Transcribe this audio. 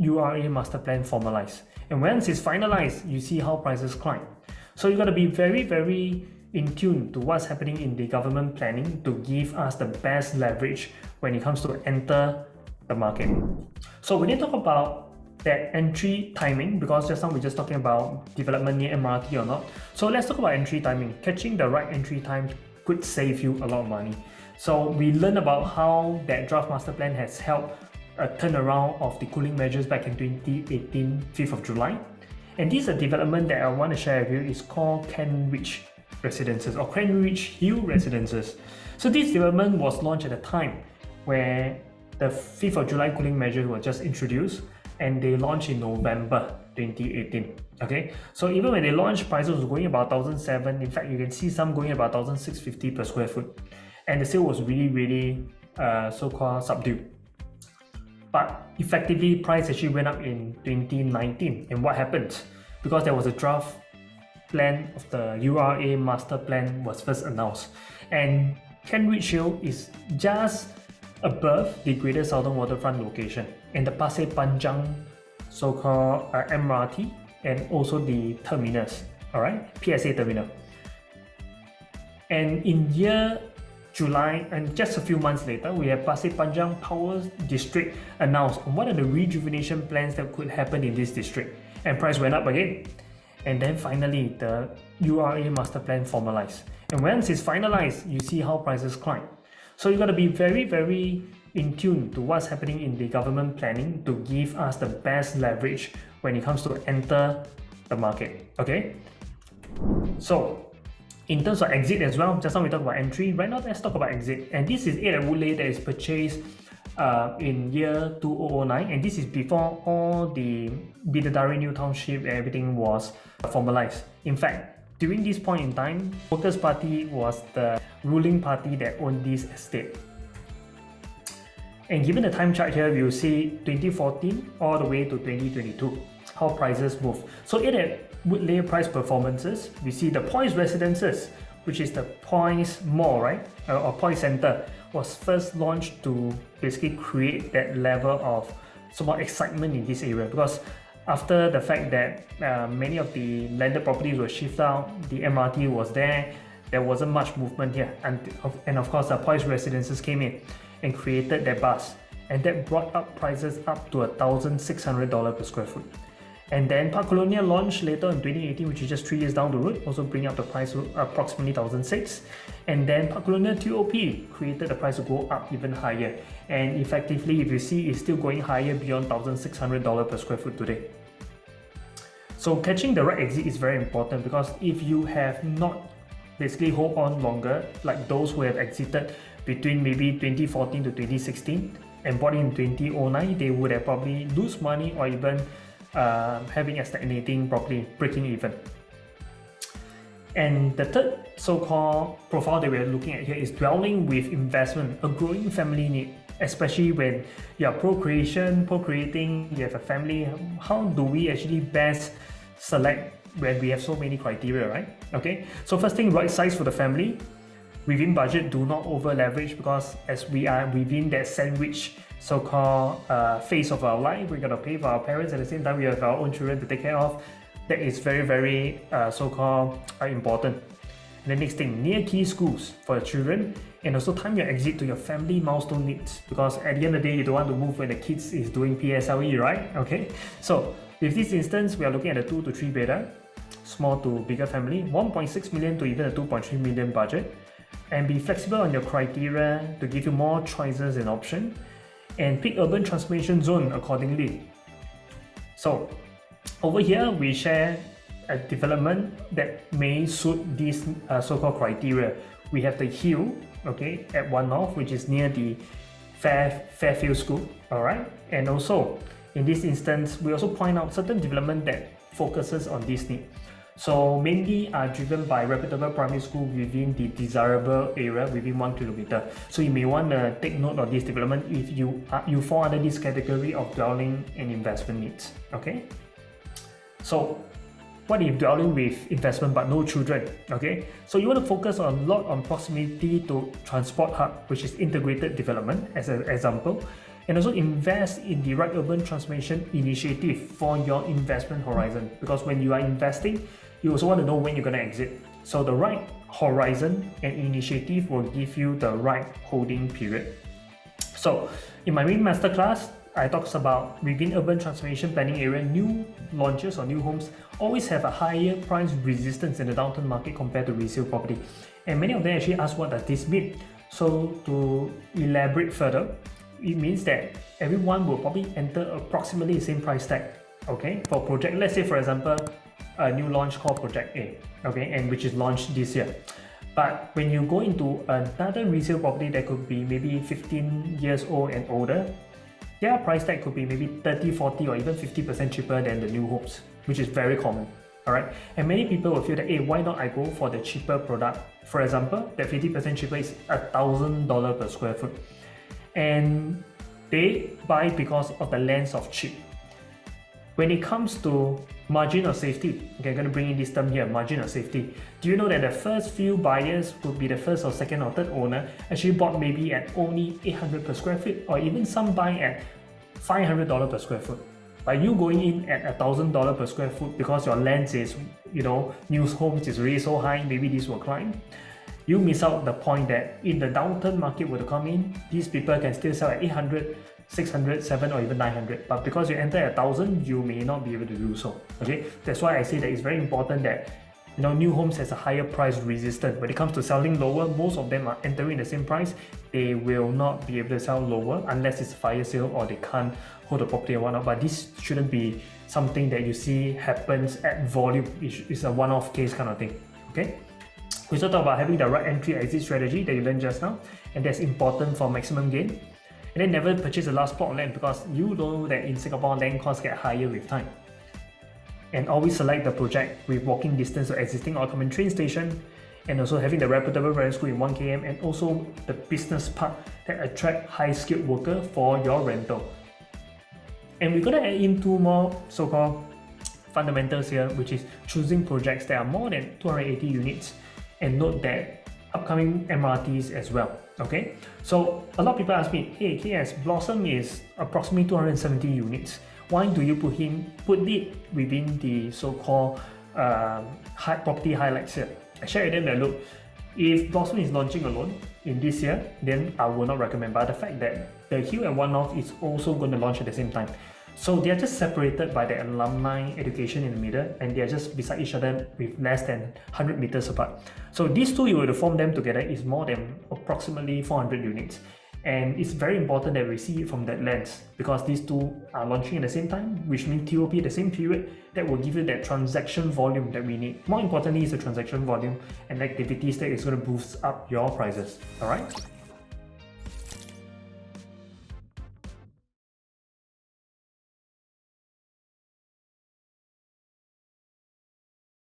URA master plan formalized. And once it's finalized, you see how prices climb. So you got to be very in tune to what's happening in the government planning to give us the best leverage when it comes to enter the market. So when you talk about that entry timing, because just now we're just talking about development near MRT or not. So let's talk about entry timing. Catching the right entry time could save you a lot of money. So we learned about how that draft master plan has helped a turnaround of the cooling measures back in 2018, 5th of July. And this is a development that I want to share with you. Is called Kentridge Residences or Kentridge Hill Residences. So this development was launched at a time where the 5th of July cooling measures were just introduced, and they launched in November 2018. Okay, so even when they launched, prices was going about 1,007. In fact, you can see some going about 1,650 per square foot, and the sale was really so-called subdued. But effectively, price actually went up in 2019. And what happened? Because there was a draft plan of the URA master plan was first announced, and Kentridge Hill is just above the Greater Southern Waterfront location and the Pasir Panjang so-called MRT and also the terminus, alright, PSA terminal. And in year July, and just a few months later, we have Pasir Panjang Power District announced on what are the rejuvenation plans that could happen in this district, and price went up again. And then finally, the URA master plan formalized. And once it's finalized, you see how prices climb. So you got to be very in tune to what's happening in the government planning to give us the best leverage when it comes to enter the market. Okay. So in terms of exit as well, just now we talked about entry. Right now, let's talk about exit. And this is 8 at Woodleigh that is purchased in year 2009, and this is before all the Bidadari New Township and everything was formalized. In fact, during this point in time, Workers' Party was the ruling party that owned this estate. And given the time chart here, we will see 2014 all the way to 2022, how prices move. So 8 at Woodleigh price performances, we see the Poise Residences, which is the Poise Mall, right? Or Poise Center, was first launched to basically create that level of somewhat excitement in this area, because after the fact that many of the landed properties were shifted out, the MRT was there wasn't much movement here. And of course, the Poise Residences came in and created that buzz. And that brought up prices up to $1,600 per square foot. And then Park Colonial launched later in 2018, which is just 3 years down the road, also bringing up the price to approximately $1,600. And then Park Colonial TOP created the price to go up even higher. And effectively, if you see, it's still going higher beyond $1,600 per square foot today. So catching the right exit is very important, because if you have not basically hold on longer, like those who have exited between maybe 2014 to 2016 and bought in 2009, they would have probably lose money or even having a stagnating property, breaking even. And the third so-called profile that we're looking at here is dwelling with investment, a growing family need, especially when you're procreating, you have a family. How do we actually best select when we have so many criteria, right? Okay, so first thing, right size for the family. Within budget, do not over leverage, because as we are within that sandwich so-called phase of our life, we're gonna pay for our parents, at the same time we have our own children to take care of. That is very so-called important. And the next thing, near key schools for your children, and also time your exit to your family milestone needs, because at the end of the day, you don't want to move when the kids is doing PSLE, right? Okay, so with this instance, we are looking at a 2 to 3 bedder, small to bigger family, 1.6 million to even a 2.3 million budget, and be flexible on your criteria to give you more choices and options, and pick urban transformation zone accordingly. So over here, we share a development that may suit these so-called criteria. We have the Hill, okay, at One North, which is near the Fairfield School, all right? And also, in this instance, we also point out certain development that focuses on this need. So mainly are driven by reputable primary school within the desirable area within 1 kilometer. So you may want to take note of this development if you fall under this category of dwelling and investment needs, okay? So what if dwelling with investment but no children, okay? So you want to focus a lot on proximity to transport hub, which is integrated development as an example. And also invest in the right urban transformation initiative for your investment horizon. Because when you are investing, you also want to know when you're going to exit. So the right horizon and initiative will give you the right holding period. So in my main masterclass, I talk about within urban transformation planning area, new launches or new homes always have a higher price resistance in the downturn market compared to resale property. And many of them actually ask, what does this mean? So to elaborate further, it means that everyone will probably enter approximately the same price tag. Okay, for project, let's say for example, a new launch called Project A, okay, and which is launched this year. But when you go into another resale property that could be maybe 15 years old and older, their price tag could be maybe 30, 40 or even 50% cheaper than the new homes, which is very common. Alright, and many people will feel that, hey, why not I go for the cheaper product? For example, that 50% cheaper is $1,000 per square foot. And they buy because of the lens of cheap. When it comes to margin of safety, okay, I'm going to bring in this term here, margin of safety. Do you know that the first few buyers would be the first or second or third owner actually bought maybe at only 800 per square feet, or even some buying at $500 per square foot? By you going in at $1,000 per square foot because your lens is, new homes is really so high, maybe this will climb. You miss out the point that in the downturn market will come in, these people can still sell at 800, 600, 700 or even 900. But because you enter at 1,000, you may not be able to do so. Okay, that's why I say that it's very important that new homes has a higher price resistance. When it comes to selling lower, most of them are entering the same price. They will not be able to sell lower unless it's a fire sale or they can't hold the property or whatnot. But this shouldn't be something that you see happens at volume. It's a one-off case kind of thing. Okay. We also talk about having the right entry-exit strategy that you learned just now, and that's important for maximum gain. And then never purchase the last plot of land, because you know that in Singapore land costs get higher with time. And always select the project with walking distance to existing or common train station, and also having the reputable primary school in 1 km, and also the business park that attract high-skilled worker for your rental. And we're going to add in 2 more so-called fundamentals here, which is choosing projects that are more than 280 units, and note that upcoming MRTs as well. Okay, so a lot of people ask me, hey KS, Blossom is approximately 270 units. Why do you put it within the so-called property highlights here? I share with them that, look, if Blossom is launching alone in this year, then I will not recommend. But the fact that the Hill and One North is also going to launch at the same time, so they are just separated by the alumni education in the middle, and they are just beside each other with less than 100 meters apart. So these two, you were to form them together, is more than approximately 400 units. And it's very important that we see it from that lens, because these two are launching at the same time, which means TOP at the same period. That will give you that transaction volume that we need. More importantly is the transaction volume and activities that is going to boost up your prices. Alright?